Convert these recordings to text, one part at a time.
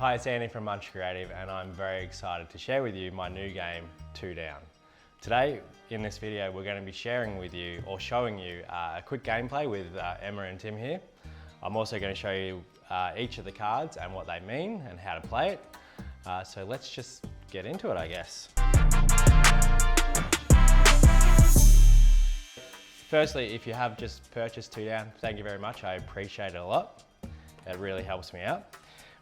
Hi, it's Andy from Munch Creative and I'm very excited to share with you my new game, 2 Down. Today, in this video, we're going to be sharing with you or showing you a quick gameplay with Emma and Tim here. I'm also going to show you each of the cards and what they mean and how to play it. So let's just get into it, I guess. Firstly, if you have just purchased 2 Down, thank you very much. I appreciate it a lot. It really helps me out.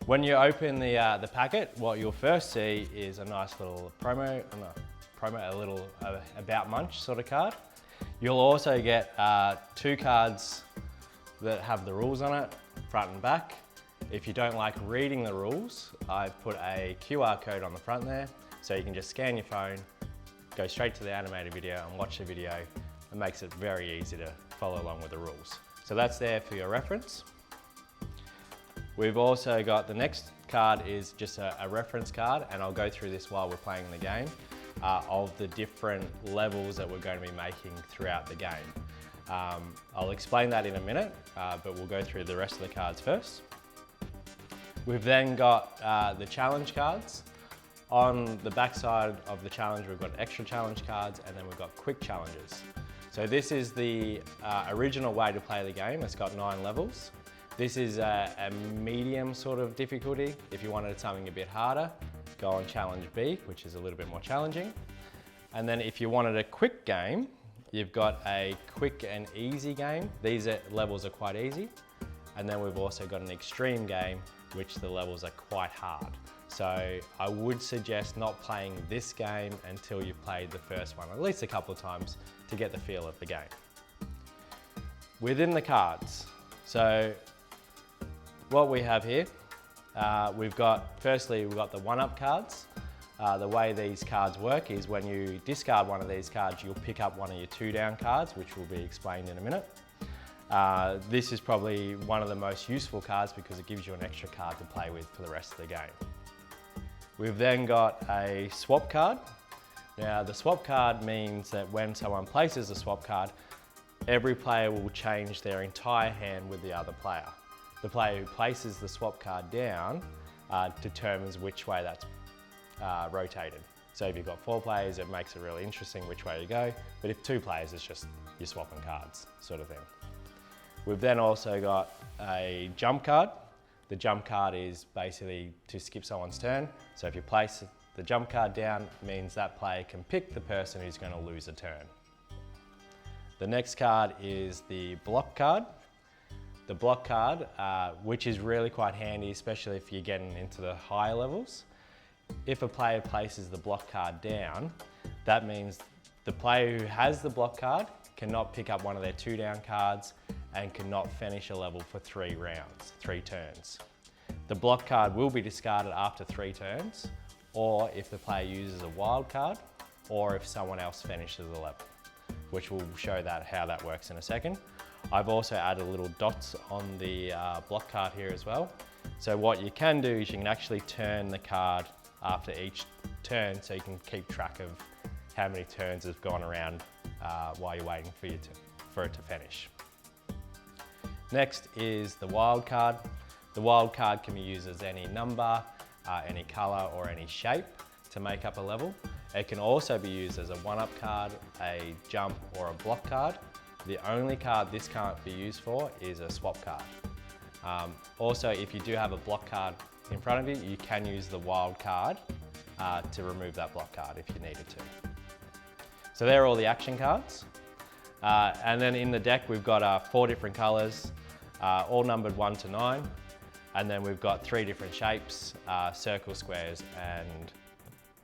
When you open the packet, what you'll first see is a nice little promo, a little about Munch sort of card. You'll also get 2 cards that have the rules on it, front and back. If you don't like reading the rules, I've put a QR code on the front there, so you can just scan your phone, go straight to the animated video and watch the video. It makes it very easy to follow along with the rules. So that's there for your reference. We've also got the next card is just a reference card, and I'll go through this while we're playing the game, of the different levels that we're going to be making throughout the game. I'll explain that in a minute, but we'll go through the rest of the cards first. We've then got the challenge cards. On the back side of the challenge, we've got extra challenge cards, and then we've got quick challenges. So this is the original way to play the game. It's got 9 levels. This is a medium sort of difficulty. If you wanted something a bit harder, go on challenge B, which is a little bit more challenging. And then if you wanted a quick game, you've got a quick and easy game. These levels are quite easy. And then we've also got an extreme game, which the levels are quite hard. So I would suggest not playing this game until you've played the first one, at least a couple of times, to get the feel of the game. Within the cards, so what we have here, firstly we've got the 1-up cards. The way these cards work is when you discard one of these cards, you'll pick up one of your 2 Down cards, which will be explained in a minute. This is probably one of the most useful cards because it gives you an extra card to play with for the rest of the game. We've then got a swap card. Now the swap card means that when someone places a swap card, every player will change their entire hand with the other player. The player who places the swap card down determines which way that's rotated. So if you've got 4 players, it makes it really interesting which way you go. But if 2 players, it's just you're swapping cards, sort of thing. We've then also got a jump card. The jump card is basically to skip someone's turn. So if you place the jump card down, it means that player can pick the person who's going to lose a turn. The next card is the block card. The block card, which is really quite handy, especially if you're getting into the higher levels. If a player places the block card down, that means the player who has the block card cannot pick up one of their 2 Down cards and cannot finish a level for 3 rounds, 3 turns. The block card will be discarded after 3 turns, or if the player uses a wild card, or if someone else finishes the level, which will show how that works in a second. I've also added little dots on the block card here as well. So what you can do is you can actually turn the card after each turn, so you can keep track of how many turns have gone around while you're waiting for it to finish. Next is the wild card. The wild card can be used as any number, any color, or any shape to make up a level. It can also be used as a 1-up card, a jump, or a block card. The only card this can't be used for is a swap card. Also, if you do have a block card in front of you, you can use the wild card to remove that block card if you needed to. So they're all the action cards. And then in the deck, we've got 4 different colors, all numbered 1 to 9. And then we've got 3 different shapes, circles, squares, and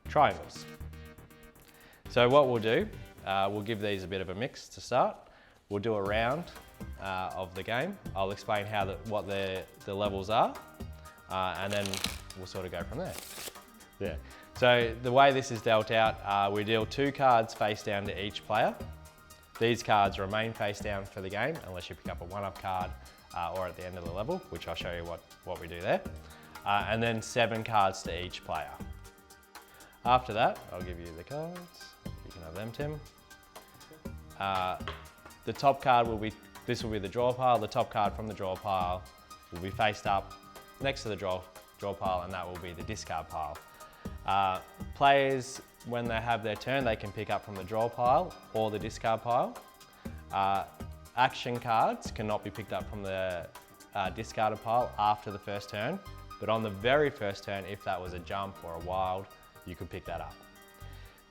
triangles. So what we'll do, we'll give these a bit of a mix to start. We'll do a round of the game. I'll explain what the levels are, and then we'll sort of go from there. Yeah. So the way this is dealt out, we deal 2 cards face down to each player. These cards remain face down for the game unless you pick up a 1-up card or at the end of the level, which I'll show you what we do there. And then 7 cards to each player. After that, I'll give you the cards. You can have them, Tim. The top card will be the draw pile. The top card from the draw pile will be faced up next to the draw draw pile, and that will be the discard pile. Players, when they have their turn, they can pick up from the draw pile or the discard pile. Action cards cannot be picked up from the discarded pile after the first turn, but on the very first turn, if that was a jump or a wild, you could pick that up.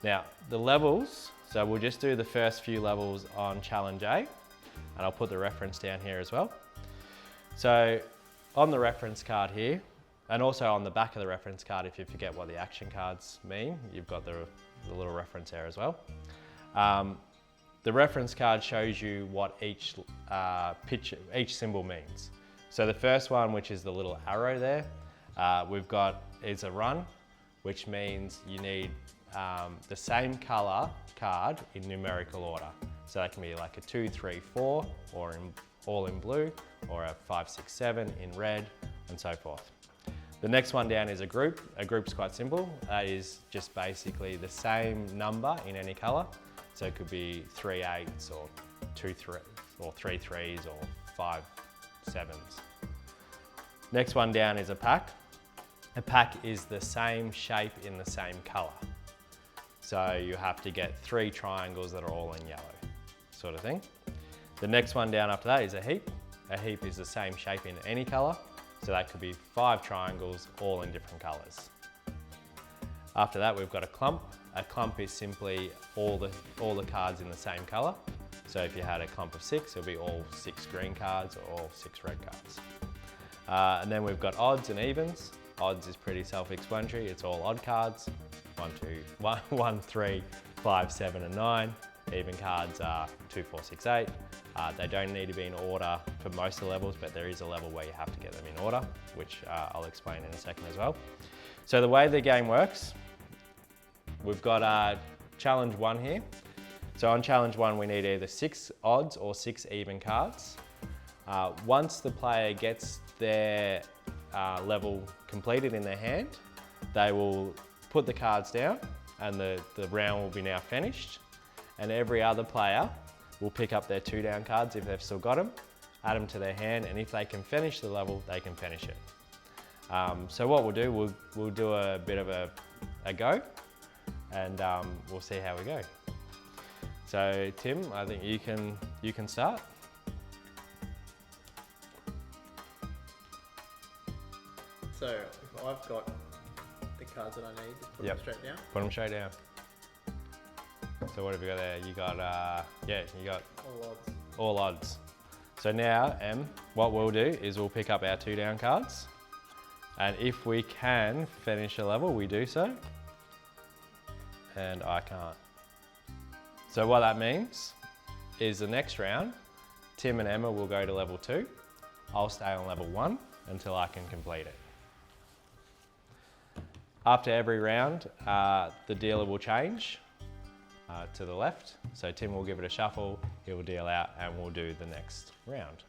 Now, the levels, so we'll just do the first few levels on Challenge A, and I'll put the reference down here as well. So on the reference card here, and also on the back of the reference card, if you forget what the action cards mean, you've got the little reference there as well. The reference card shows you what each symbol means. So the first one, which is the little arrow there, we've got is a run, which means you need the same colour card in numerical order. So that can be like a 2, 3, 4, or all in blue, or a 5, 6, 7 in red, and so forth. The next one down is a group. A group's quite simple. That is just basically the same number in any colour. So it could be 3 8s, or 2 3, or 3 3s, or 5 7s. Next one down is a pack. A pack is the same shape in the same colour. So you have to get 3 triangles that are all in yellow, sort of thing. The next one down after that is a heap. A heap is the same shape in any colour. So that could be 5 triangles, all in different colours. After that, we've got a clump. A clump is simply all the cards in the same colour. So if you had a clump of 6, it'll be all 6 green cards or all 6 red cards. And then we've got odds and evens. Odds is pretty self-explanatory. It's all odd cards. 1, 3, 5, 7, and 9. Even cards are 2, 4, 6, 8. They don't need to be in order for most of the levels, but there is a level where you have to get them in order, which I'll explain in a second as well. So the way the game works, we've got challenge 1 here. So on challenge 1, we need either 6 odds or 6 even cards. Once the player gets their level completed in their hand, they will put the cards down, and the round will be now finished. And every other player will pick up their 2 down cards if they've still got them, add them to their hand, and if they can finish the level, they can finish it. So what we'll do, we'll do a bit of a go, and we'll see how we go. So Tim, I think you can start. So if I've got the cards that I need, just put them straight down? Put them straight down. So what have you got there? You got, you got All odds. all odds. So now, Em, what we'll do is we'll pick up our 2 down cards, and if we can finish a level, we do so. And I can't. So what that means is the next round, Tim and Emma will go to level 2. I'll stay on level 1 until I can complete it. After every round, the dealer will change to the left. So Tim will give it a shuffle, he will deal out, and we'll do the next round.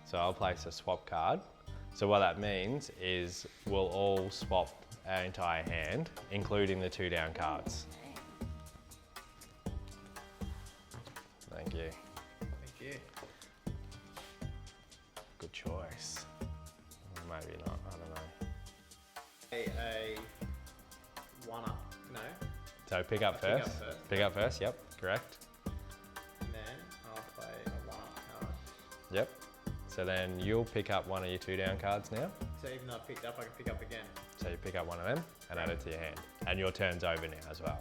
So I'll place a swap card. So what that means is we'll all swap our entire hand, including the 2 down cards. Thank you. Thank you. Good choice. Maybe not, I don't know. A 1 up, no? So pick up first. Pick up first, yep, correct. And then I'll play a 1 up card. Yep. So then you'll pick up one of your 2 down cards now. So even though I picked up, I can pick up again? So you pick up one of them and add it to your hand. And your turn's over now as well.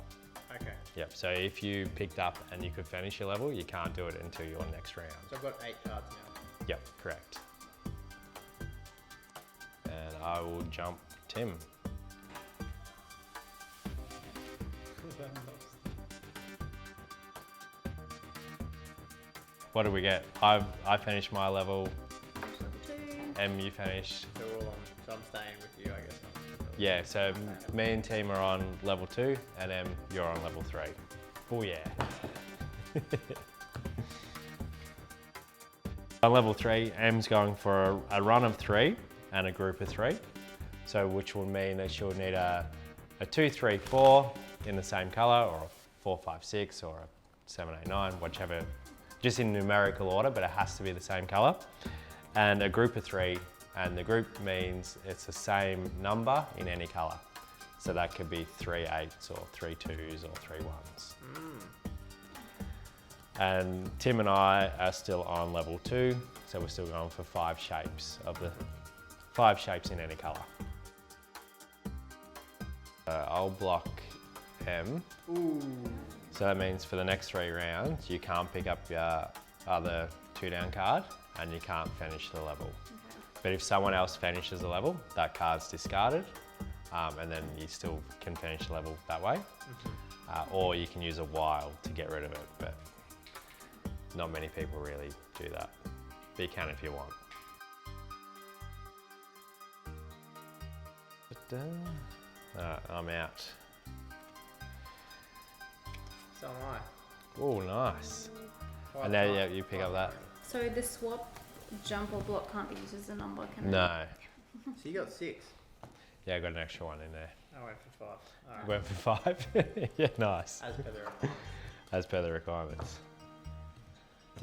Okay. Yep, so if you picked up and you could finish your level, you can't do it until your next round. So I've got 8 cards now? Yep, correct. And I will jump Tim. What did we get? I finished my level. Em, you finished. So we're all on, so I'm staying with you, I guess. Yeah, so me and Tim are on level 2, and Em, you're on level 3. Oh yeah. On level 3, Em's going for a run of 3 and a group of 3. So which will mean that she'll need a 2, 3, 4 in the same colour, or a 4, 5, 6, or a 7, 8, 9, whichever, just in numerical order, but it has to be the same colour. and a group of 3, and the group means it's the same number in any colour. So that could be 3 8s or 3 2s or 3 1s. And Tim and I are still on level 2, so we're still going for 5 shapes in any colour. I'll block M. Ooh. So that means for the next 3 rounds, you can't pick up your other 2-down card and you can't finish the level. Okay. But if someone else finishes the level, that card's discarded, and then you still can finish the level that way. Or you can use a wild to get rid of it, but not many people really do that. But you can if you want. I'm out. So am I. Oh, nice. 5, And now 5, yeah, you pick 5, up that. 3. So the swap, jump or block can't be used as a number, can it? No. So you got 6. Yeah, I got an extra one in there. I went for 5. Alright. Went for 5. Yeah, nice. As per the requirements. As per the requirements.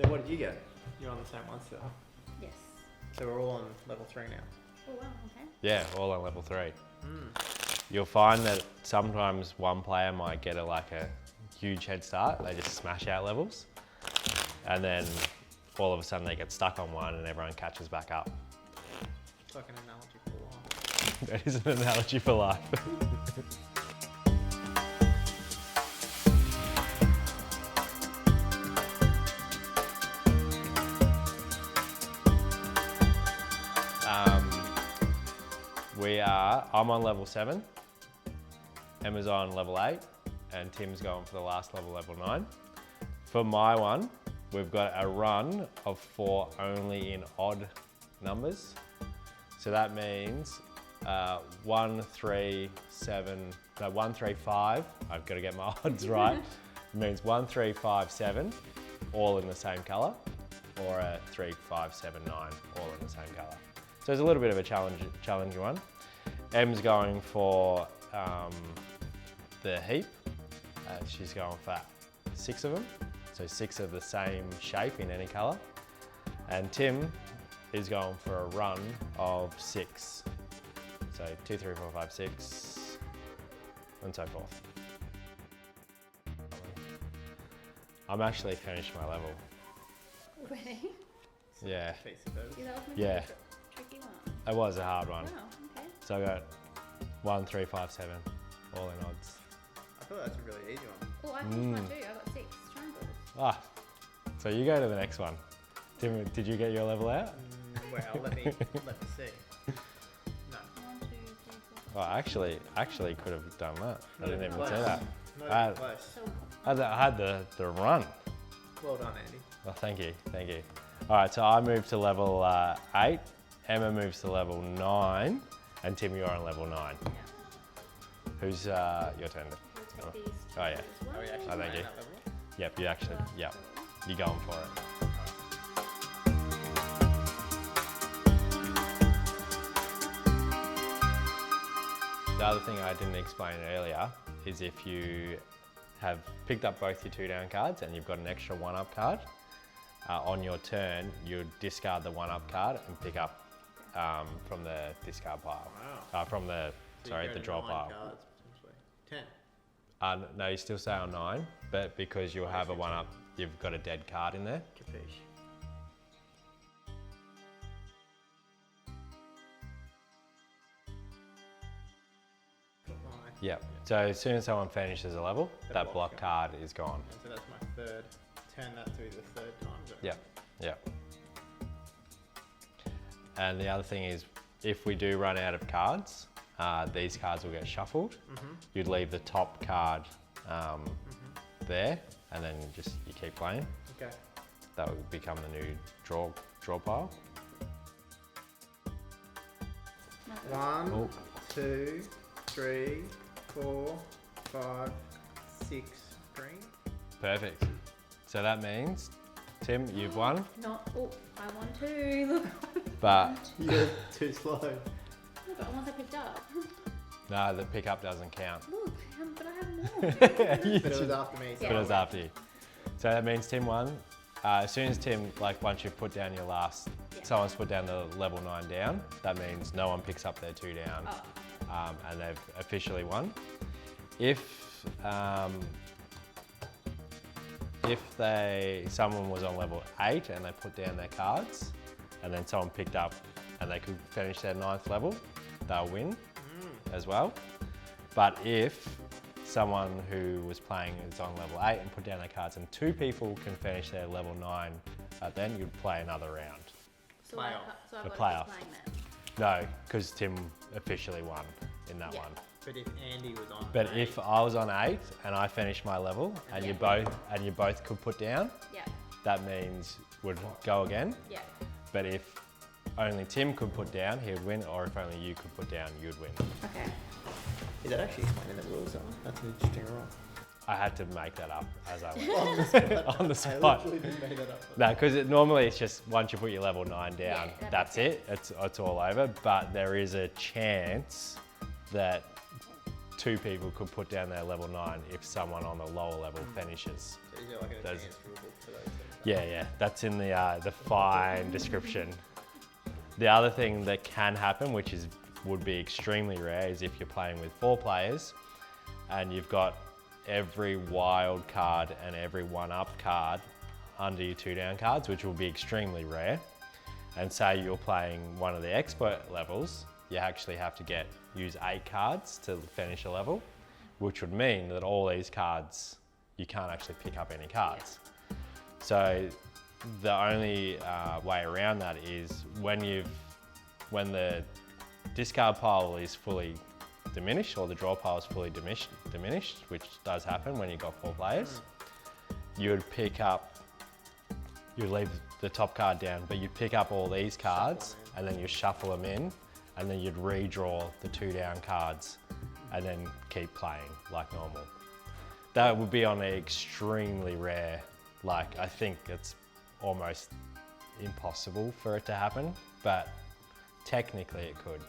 So what did you get? You're on the same one still. Yes. So we're all on level 3 now. Oh wow, okay. Yeah, all on level 3. Mm. You'll find that sometimes one player might get a huge head start. They just smash out levels. And then all of a sudden they get stuck on one and everyone catches back up. It's like an analogy for life. That is an analogy for life. I'm on level 7, Emma's on level 8, and Tim's going for the last level, level 9. For my one, we've got a run of 4 only in odd numbers. So that means 1, 3, 5, I've got to get my odds right. It means 1, 3, 5, 7, all in the same colour, or a 3, 5, 7, 9, all in the same colour. So it's a little bit of a challenging one. Em's going for the heap. She's going for 6 of them, so 6 of the same shape in any colour. And Tim is going for a run of 6. So 2, 3, 4, 5, 6, and so forth. I'm actually finished my level. Really? Yeah, Piece of bird. Yeah, that was my Yeah. tricky one. it was a hard one. Wow, okay. So I got 1, 3, 5, 7, all in odds. I thought that's a really easy one. Oh, I finished mine too. I got 6 triangles. Ah, so you go to the next one. Tim, did you get your level out? Well, let me see. No. 1, 2, 3, 4. Oh, I actually could have done that. I didn't even Close. say that. Not even close. So, I had the run. Well done, Andy. Oh, thank you. All right, so I moved to level 8, Emma moves to level 9, and Tim, you're on level 9. yeah. Who's your turn? We'll Oh. take these Oh, yeah. as well. Are we actually Oh, thank playing you. that level? Yep, you actually, yep, you're going for it. The other thing I didn't explain earlier is if you have picked up both your 2-down cards and you've got an extra 1-up card, on your turn, you discard the 1-up card and pick up from the discard pile. Wow. From the, So sorry, you go the to draw 9 pile. cards, potentially. 10. No, you still stay on 9, but because you'll have a 1-up, you've got a dead card in there. Capiche. Got Yep. So as soon as someone finishes a level, That that block block's card is gone. And so that's my third. Turn that to be the third time. Is that Yep. Yep. And the other thing is, if we do run out of cards, these cards will get shuffled. You'd leave the top card there, and then you keep playing. Okay. That will become the new draw pile. 1, Oh. 2, 3, 4, 5, 6 green. Perfect. So that means, Tim, you've won, Not, oh, I won too. Look. but You're too slow. Look, the ones I picked up. no, the pickup doesn't count. Look, but I have more. But it was after me. So But it was after you. So that means Tim won, As soon as Tim, like once you've put down your last, Yeah. someone's put down the level 9 down, that means no one picks up their 2 down, Oh. and they've officially won. If someone was on level 8 and they put down their cards, and then someone picked up and they could finish their 9th level, they'll win as well. But if someone who was playing is on level 8 and put down their cards and 2 people can finish their level 9, then you'd play another round. So Playoff. So I've The got to playoff. keep playing then. No, because Tim officially won in that Yeah. one. But if Andy was on But 8, if I was on 8 and I finished my level and you both could put down, Yeah. that means would go again. Yeah. But if only Tim could put down, he would win, or if only you could put down, you'd win. Okay. is that actually explaining the rules though? That's an interesting rule. I had to make that up as I went. On the spot. On the I spot. literally just made that up. No, because normally it's just once you put your level 9 down, Yeah, that that's makes it. It's all over. But there is a chance that 2 people could put down their level 9 if someone on the lower level finishes. So is there like a There's- chance rule book for those things? Yeah, that's in the fine description. The other thing that can happen, which would be extremely rare, is if you're playing with 4 players and you've got every wild card and every 1-up card under your 2 down cards, which will be extremely rare. And say you're playing one of the expert levels, you actually have to use 8 cards to finish a level, which would mean that all these cards, you can't actually pick up any cards. So the only way around that is when the discard pile is fully diminished, or the draw pile is fully diminished, which does happen when you've got 4 players, you'd leave the top card down, but you'd pick up all these cards and then you shuffle them in, and then you'd redraw the 2 down cards and then keep playing like normal. That would be on an extremely rare, I think it's almost impossible for it to happen, but technically it could.